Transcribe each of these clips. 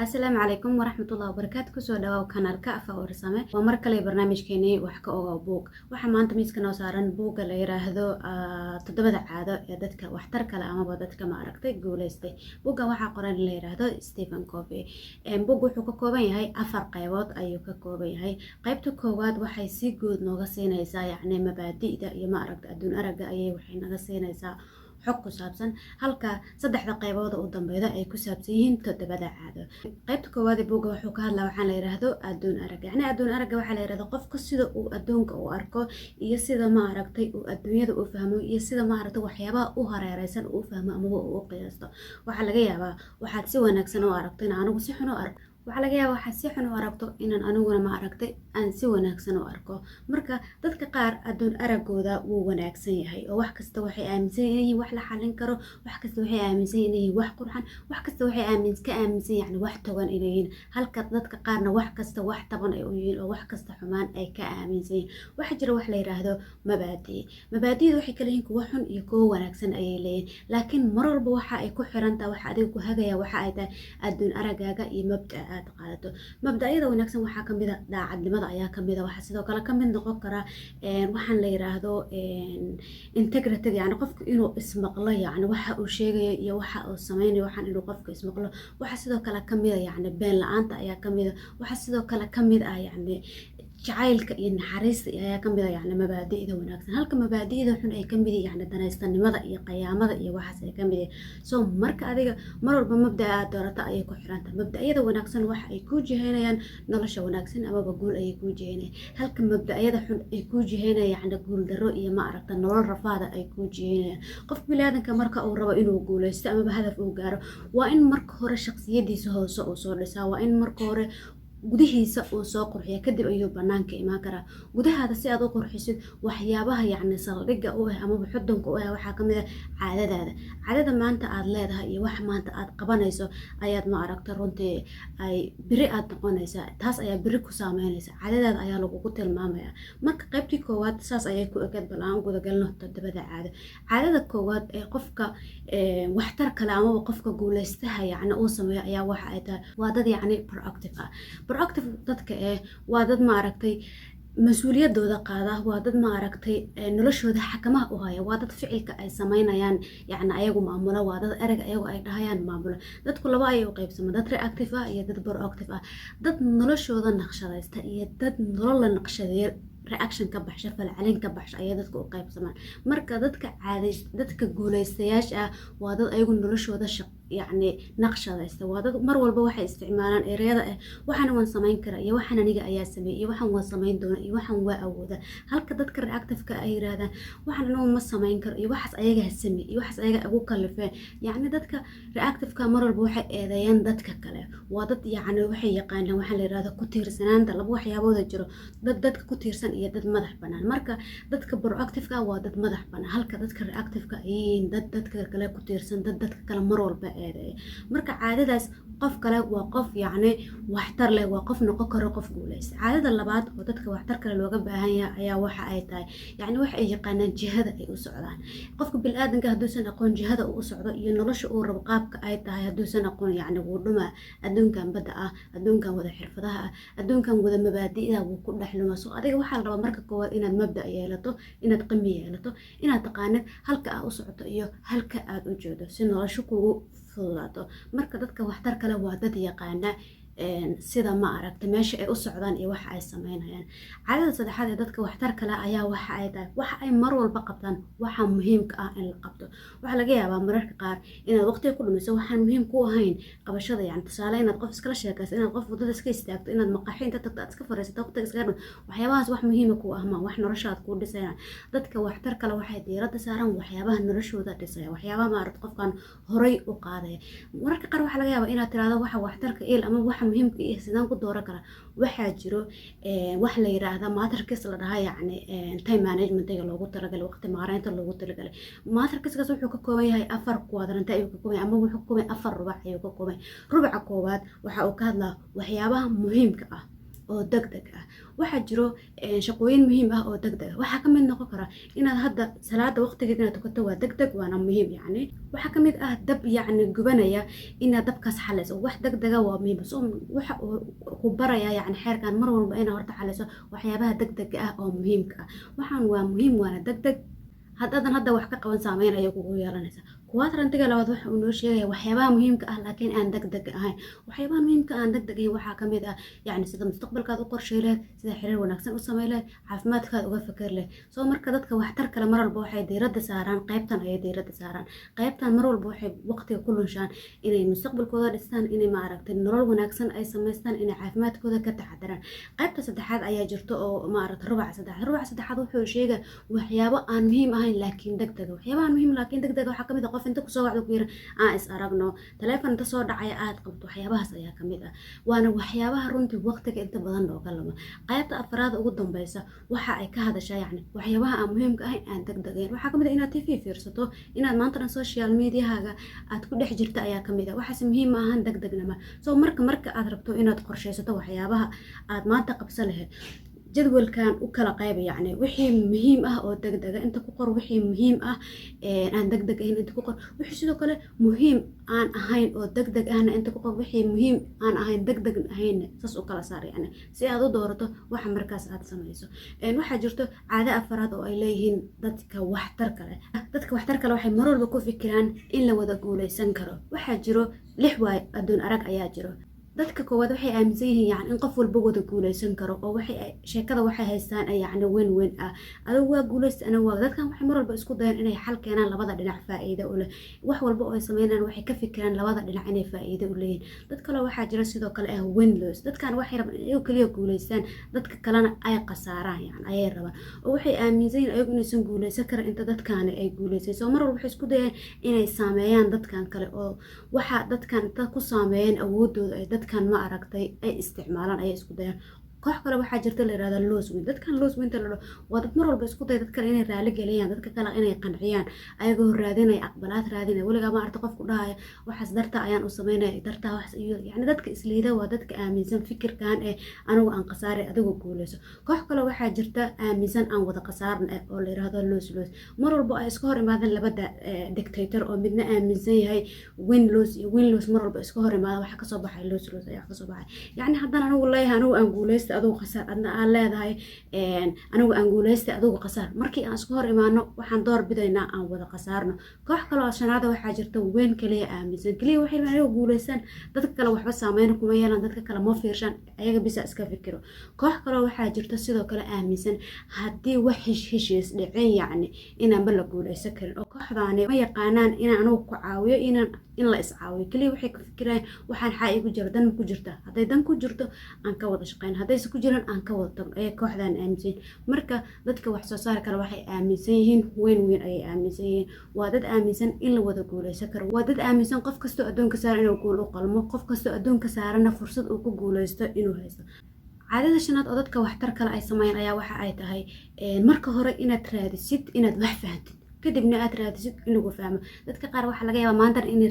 asalaamu calaykum waraxmatullahi wabarakaatu. kusoo dhawaaw kanaalka afa warsame waa mar kale barnaamijkeenii wax ka oga buug. waxaa maanta miiska noo saaran buugga la yiraahdo toddobada caado ee dadka waxtar kale amaba dadka ma aragtay guuleystay. buuggan waxaa qoran la yiraahdo Stephen Covey. buug wuxuu ka kooban yahay 4 qaybood ayuu ka kooban yahay. qaybta koowaad waxay si guud nooga siinaysaa yacni mabaadi'da iyo ma aragtay adduun aragga ayay waxay naga siinaysaa xog ku saabsan, halka saddexda qaybood u dambeeyda ay ku saabsan yihiin toddobada caado. qaybta koowaad ee buugga wuxuu ka hadlaa waxaan la yiraahdo adduun aragga. yacni adduun aragga waxaa la yiraahdo qofka sida uu adduunka u arko iyo sida ma aragtay uu adduunyada u fahmo iyo sida ma aragtay waxyaabaha u hareeraysan uu fahmo ama uu u qiyaasto. waxaa laga yaabaa waxaad si wanaagsan u aragto in anigu si xun u arko, waxaa laga yaabaa waxaad si xun u aragto inaan aniguna ma aragtay aan si wanaagsan u arko. marka dadka qaar adduun araggooda wuu wanaagsan yahay oo wax kasta waxay aaminsan yihiin wax la xallin karo, wax kasta waxay aaminsan yihiin wax qurxan, wax kasta waxay aaminsan yacni wax togan inay yihiin, halka dadka qaarna wax kasta wax taban ay u yihiin oo wax kasta xumaan ay ka aaminsan yihiin. waxaa jira wax la yiraahdo mabaadi'da waxay kala yihiin kuwa xun iyo kuwa wanaagsan ayay leeyihiin, laakiin mar walba waxa ay ku xiran tahay waxa adiga ku hagaya waxa ay tahay adduun araggaaga iyo mabda'a qaadato. mabda'yada wanaagsan waxaa ka mid ah daacadnimada ayaa ka mid ah. waxaa sidoo kale ka mid noqon kara waxaan la yiraahdo integrity, yani qofku inuu ismaqlo, yani waxa uu sheegayo iyo waxa uu sameynayo waxaan inuu qofku ismaqlo. waxaa sidoo kale ka mid ah yani been la'aanta ayaa ka mid ah. waxaa sidoo kale ka mid ah yani jacaylka iyo naxariista ayaa ka mid ah yani mabaadi'da wanaagsan, halka mabaadi'da xun ay ka mid yihiin yani danaystanimada iyo qiyaamada iyo waxaas ay ka mid yihiin. soo marka adiga mar walba mabda'a aad doorato ayay ku xiran tahay. mabda'yada wanaagsan waxa ay ku jiheynayaan nolosha wanaagsan amaba guul ayay ku jiheynayaan, halka mabda'yada xun ay ku jiheynayaan yani guul darro iyo ma aragta nolol rafaada ay ku jiheynayaan. qof bini'aadanka marka uu rabo inuu guuleysto amaba hadaf uu gaaro, waa in marka hore shakhsiyadiisa hoose uu soo dhisaa, waa in marka hore gudihiisa uu soo qurxiya, kadib ayuu banaanka imaan karaa. gudahaada si aad u qurxisid waxyaabaha yacni saldhigga u ah amaba xudunka u ah waxaa ka mid ah caadadaada. caadada maanta aad leedahay iyo waxa maanta aad qabanayso ayaad ma aragta runtii ay biri aad noqonaysaa, taas ayaa biri ku saameynaysa, caadadaada ayaa lagugu tilmaamaya. marka qaybtii koowaad saas ayay ku ekeed, bal aan gudagalno toddobada caado. caadada koowaad ee qofka waxtar kale amaba qofka guuleystaha yacni uu sameeyo ayaa waxa ay tahay waa dad yacni proactive ah. proactive dadka waa dad ma aragtay mas-uuliyadooda qaada, waa dad ma aragtay noloshooda xakamaha u haya, waa dad ficilka ay sameynayaan yacni ayagu maamulo, waa dad erag ayagu ay dhahayaan maamulo. dadku laba ayay u qaybsamaan, dad reactive ah iyo dad proactive ah. dad noloshooda naqshadaysta iyo dad nolol la naqshadeeyo reaction ka baxsha, falcelin ka baxsha ayay dadka u qaybsamaan. marka dadka guuleystayaasha ah waa dad ayagu noloshooda yacni naqshadaysta, waa dad mar walba waxay isticmaalaan ereyada waxaan waan samayn karaa iyo waxaan aniga ayaa sameeyay iyo waxaan waan samayn doonaa iyo waxaan waa awooda, halka dadka reactive-ka ay yiraahdaan waxaan anigu ma samayn karo iyo waxaas ayaga ha sameey iyo waxaas ayaga ugu kalifeen. yacni dadka reactive-ka mar walba waxay eedeeyaan dadka kale, waa dad yacni waxay yaqaanaan waxaan la yiraahdo ku tiirsanaanta. laba waxyaabooda jiro, dadka ku tiirsan iyo dad madax banaan. marka dadka proactive-ka waa dad madax banaan, halka dadka reactive-ka ay yihiin dadka kale ku tiirsan, dadka kale mar walba marka caadadaas qof kale waa qof yacni waxtar leh, waa qof noqon karo qof guuleysta. caadada labaad oo dadka waxtar kale looga baahan yahay ayaa waxa ay tahay yacni waxa ay yaqaanaan jihada ay u socdaan. qofka bini'aadanka hadduusan aqoon jihada uu u socdo iyo nolosha uu rabo qaabka ay tahay, hadduusan aqoon yacni wuu dhumaa. adduunkan badda ah, adduunkan wada xirfadaha ah, adduunkan wada mabaadi'da wuu ku dhex lumaa. soo adiga waxaa la rabaa marka koowaad inaad mabda' yeelato, inaad qimi yeelato, inaad taqaanid halka aad u socoto iyo halka aad u jeedo si nolosho kugu fududaato. marka dadka waxtar kale waa dad yaqaana sida ma aragta meesha ay u socdaan iyo waxa ay sameynayaan. caadada saddexaad ee dadka waxtar kale ayaa waxa ay tahay waxa ay mar walba qabtaan waxa muhiimka ah in la qabto. waxaa laga yaabaa mararka qaar inaad waqti ku dhumiso waxaan muhiim ku ahayn qabashada, yani tusaale inaad qof iskala sheekayso, inaad qof wadada iska istaagto, inaad maqaaxi inta tagto aad iska fariisato waqtiga iska dhum, waxyaabahaas wax muhiim ku ah ma wax noloshaada ku dhisayaan. dadka waxtar kale waxay diiradda saaraan waxyaabaha noloshooda dhisaya, waxyaabaha ma aragta qofkan horay u qaadaya. mararka qaar waxaa laga yaabaa inaad tiraahdo waxa waxtarka il ama waxa muhiimka iyo sidaan ku dooran kara. waxaa jiro wax la yiraahdo matrix la dhahaa yacni time management-ga loogu talagalay, waqti maareynta loogu talagalay. matrix-kaas wuxuu ka kooban yahay 4 quadrant ayuu ka kooban yahay ama wuxuu ka kooban yahay 4 rubac ayuu ka kooban yahay. rubaca koowaad waxa uu ka hadlaa waxyaabaha muhiimka ah oo degdeg ah. waxaa jiro shaqooyin muhiim ah oo degdeg ah. waxaa kamid noqon kara inaad hadda salaada waqtigeeda inaad tukato waa degdeg waana muhiim yacni. waxaa kamid ah dab yacni gubanaya inaad dabkaas xaliso wax degdega waa muhiim. so waxa ku baraya yacni xeerkan mar walba inaad horta xaliso waxyaabaha degdega ah oo muhiimka ah. waxaan waa muhiim waana degdeg. haddaadan hadda wax ka qaban saameyn ayay kugu yeelanaysaa. quadrantiga labaad waxa uu noo sheegaya waxyaabaha muhiimka ah laakiin aan degdeg ahayn. waxyaabaha muhiimka aan degdeg ahayn waxaa kamid ah yacni sida mustaqbalkaad u qorshay lehed, sida xiriir wanaagsan u samey lehed, caafimaadkaad uga fikir lehed. soo marka dadka waxtar kale mar walba waxay diiradda saaraan qaybtan ayay diiradda saaraan. qaybtan mar walba waxay waqtiga ku lunshaan inay mustaqbalkooda dhistaan, inay maaragtay nolol wanaagsan ay samaystaan, inay caafimaadkooda ka taxadaraan. qaybta saddexaad ayaa jirto oo maaragtay rubaca saddexaad wuxuu sheegay waxyaabo aan muhiim ahayn laakiin degdeg. waxyaabaha aan muhiim laakiin degdeg waxaa kamid ah qof inta kusoo wacdo ku yiri aan is aragno, taleefon inta soo dhacaya aad qabto. waxyaabahaas ayaa kamid ah waana waxyaabaha runtii waqtiga inta badan looga lamo. qaybta afraad ugu dambeysa waxa ay ka hadashaa yacni waxyaabaha aan muhiimka ahayn aan degdegayn. waxaa kamid ah inaad tv fiirsato, inaad maanta dhan social mediahaaga aad ku dhex jirta ayaa kamid ah. waxaas muhiim ma ahan degdegnama. soo marka aad rabto inaad qorsheysato waxyaabaha aad maanta qabsan lahayd, jadwalkan u kala qayba yacni wixii muhiim ah oo degdega inta ku qor, wixii muhiim ah aan degdeg ahayn inta ku qor, wixii sidoo kale muhiim aan ahayn oo degdeg ahna inta ku qor, wixii muhiim aan ahayn degdeg ahayn saas u kala saar yacni si aad u doorato waxa markaas aad samayso. waxaa jirto caado afraad oo ay leeyihiin dadka waxtarka leh. dadka waxtarka leh waxay mar walba ku fikiraan in la wada guuleysan karo. waxaa jiro 6 waay adduun arag ayaa jiro. dadka koowaad waxay aaminsan yihiin yacni in qof walba wada guuleysan karo oo sheekada waxay haystaan yacni weyn ah. adigu waa guuleysta anigu waa. dadkan waxay mar walba isku dayaan inay xal keenaan labada dhinac faa'iido u leh. wax walba oo ay sameynayaan waxay ka fikiraan labada dhinac inay faa'iido u leeyihiin. dad kale waxaa jira sidoo kale ah win-loss. dadkan waxay rabaan inay kaliya guuleystaan, dadka kalena ay qasaaraan yacni ayay rabaan. oo waxay aaminsan yihiin ayagu inaysan guuleysan karin inta dadkaani ay guuleysay. soo mar walba waxay isku dayaan inay saameeyaan dadkan kale oo waxa dadkan inta ku saameeyeen awoodooda ay dadkan ma aragtay ay isticmaalaan ayay isku dayaan. koox kale waxaa jirta la yiraahdo loss win. dadkan loss win ta waa dad mar walba isku day dadka inay raali galiyaan, dadka kale inay qanciyaan, ayagoo raadinay aqbalaad raadinay. waligaa ma aragtay qofku dhahaya waxaas darta ayaan u sameynay darta wax iyo yacni dadka isliida waa dadka aaminsan fikirkan anigu aan qasaaray adigu guuleyso. koox kale waxaa jirta aaminsan aan wada qasaarna oo la yiraahdo loss. mar walba ay iska hor imaadaan labada dictator oo midna aaminsan yahay win loss mar walba iska hor imaadaan waxa ka soo baxay loss ayaa ka soo baxay. yacni haddana anigu leeyahay anigu aan guuleysto adigu qasaar, adna aan leedahay anigu aan guuleystay adigu qasaar. markii aan isku hor imaano waxaan door bidaynaa aan wada qasaarno. koox kale oo shanaada waxaa jirta weyn kaliya aaminsan, kaliya waxay anigu guuleystaan, dadka kale waxba saameyn kuma yeelan, dadka kale ma fiirshaan, ayaga bisa iska fikiro. koox kale waxaa jirta sidoo kale aaminsan haddii wax heshiis dhicin yacni inaanba la guuleysan karin. oo kooxdaani ma yaqaanaan inaan anigu ku caawiyo in la iscaawiyo, kaliya waxay ka fikirayaan waxaan xaa igu jira dan ku jirta, hadday dan ku jirto aan ka wada shaqeyn, haddayse ku jiraan aan ka wada tagno ayay kooxdan aaminsan yihiin. marka dadka wax soo saar kale waxay aaminsan yihiin weyn ayay aaminsan yihiin. waa dad aaminsan in la wada guuleysan karo. waa dad aaminsan qof kastoo adduunka saaran inuu guul u qalmo, qof kastoo adduunka saarana fursad uu ku guuleysto inuu haysto. caadada shanaad oo dadka waxtar kale ay sameeyaan ayaa waxa ay tahay marka hore inaad raadisid inaad wax fahantid, kadibna aad raadisid in lagu fahmo. dadka qaar waxaa laga yaabaa maanta inay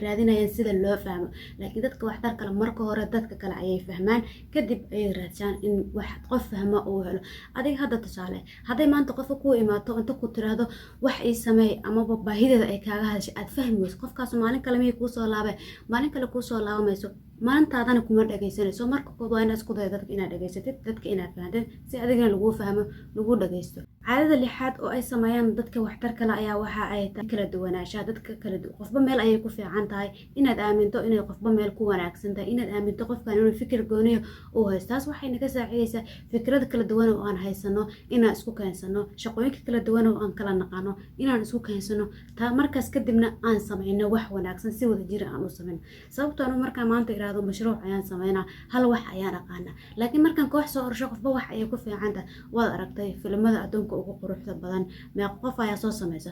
raadinayaan sida loo fahmo, laakiin dadka waxtar kale marka hore dadka kale ayay fahmaan, kadib ayay raadsadaan in wax qof fahmo uu helo. adiga hadda tusaale hadday maanta qofka ku imaato inta ku tiraahdo wax ii sameey amaba baahideeda ay kaaga hadashay aad fahmi weyso, qofkaas maalin kale miyay kuusoo laabay, maalin kale kuusoo laabamayso, maalintaadana kuma dhageysanayso. marka kood waa inaad isku dayo dadka inaad dhageysatid, dadka inaad fahanted si adigana lagu fahmo lagu dhageysto. caadada lixaad oo ay sameeyaan dadka waxtar kale ayaa waxa ay tahay kala duwanaanshaha. dadka kala qofba meel ayay ku fiican tahay, inaad aaminto inay qofba meel ku wanaagsan tahay, inaad aaminto qofkan inuu fikir gooniyo uu haysto. taas waxay naga saacidaysaa fikrada kala duwan oo aan haysano inaan isku keensano, shaqooyinka kala duwan oo aan kala naqano inaan isku keensano, taa markaas kadibna aan sameyno wax wanaagsan si wada jir aan u sameyno. sababtoo ah markaan maanta iraado mashruuc ayaan sameynaa, hal wax ayaan aqaana, laakiin markaan koox soo orsho qofba wax ayay ku fiican tahay. waad aragtay filimada adduunka ugu quruxda badan meeq qof ayaa soo sameysa,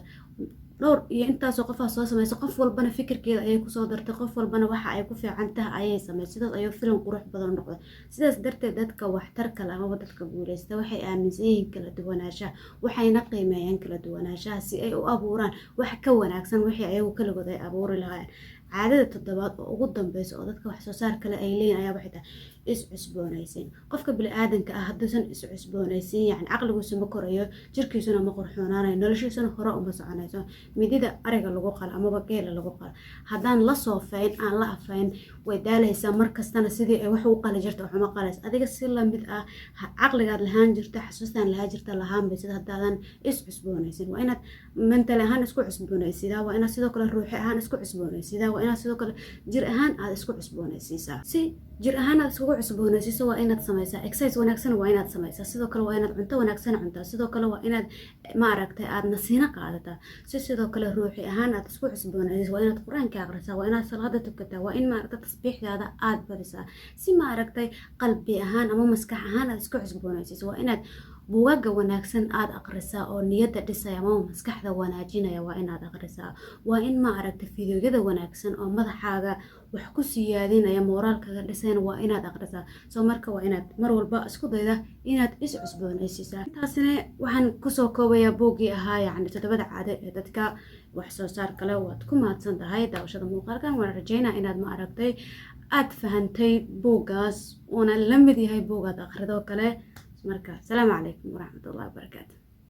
dhowr iyo intaasoo qofaa soo sameysa, qof walbana fikirkeeda ayay kusoo dartay, qof walbana waxa ay ku fiican tahay ayay sameysay, sidaas ayuu filim qurux badan noqday. sidaas darteed dadka waxtar kale amaba dadka guuleysta waxay aaminsan yihiin kala duwanaanshaha, waxayna qiimeeyaan kala duwanaanshaha si ay u abuuraan wax ka wanaagsan wixii ayagu kaligood ay abuuri lahaayeen. caadada toddobaad oo ugu dambeysa oo dadka wax soo saar kale ay leeyihin ayaa waxay tahay is-cusboonaysiin. qofka bini-aadanka ah hadduusan is-cusboonaysiin yacni caqligiisu ma korayo, jirkiisuna ma qurxoonaanayo, noloshiisuna hore uma soconayso. midida ariga lagu qalo amaba geela lagu qalo haddaan la soofeyn aan la afayn way daalaysaa, markastana sidii ay wax u qali jirta waxuma qalaysa. adiga si lamid ah caqligaad lahaan jirta, xasuustaan lahaan jirta lahaan baysid haddaadan is-cusboonaysin. waa inaad mental ahaan isku cusboonaysidaa, waa inaad sidoo kale ruuxi ahaan isku cusboonaysidaa, waa inaad sidoo kale jir ahaan aad isku cusboonaysiisaa. si jir ahaan aad iskugu cusboonaysiiso waa inaad samaysaa exercise wanaagsan, waa inaad samaysaa, sidoo kale waa inaad cunto wanaagsan cuntaa, sidoo kale waa inaad ma aragtay aad nasiino qaadataa. si sidoo kale ruuxi ahaan aad isku cusboonaysiiso waa inaad qur-aanka aqrisaa, waa inaad salaada tukataa, waa in ma aragtay tasbiixdaada aad badisaa. si ma aragtay qalbi ahaan ama maskax ahaan aad isku cusboonaysiiso waa inaad buugaagga wanaagsan aad aqrisaa oo niyadda dhisaya ama maskaxda wanaajinaya waa inaad aqrisaa. waa in ma aragtay fiidiyoyada wanaagsan oo madaxaaga wax ku siyaadinaya mooraalkaga dhisayn waa inaad aqrisaa. soo marka waa inaad mar walba isku dayda inaad is-cusboonaysiisaa. intaasina waxaan kusoo koobayaa buuggii ahaa yacni 7 caado ee dadka wax soo saar kale. waad ku mahadsan tahay daawashada muuqaalkan, waan rajaynaa inaad ma aragtay aad fahantay buuggaas uuna la mid yahay buugaad akhridoo kale. marka salaamu calaykum waraxmatullahi wabarakaatu.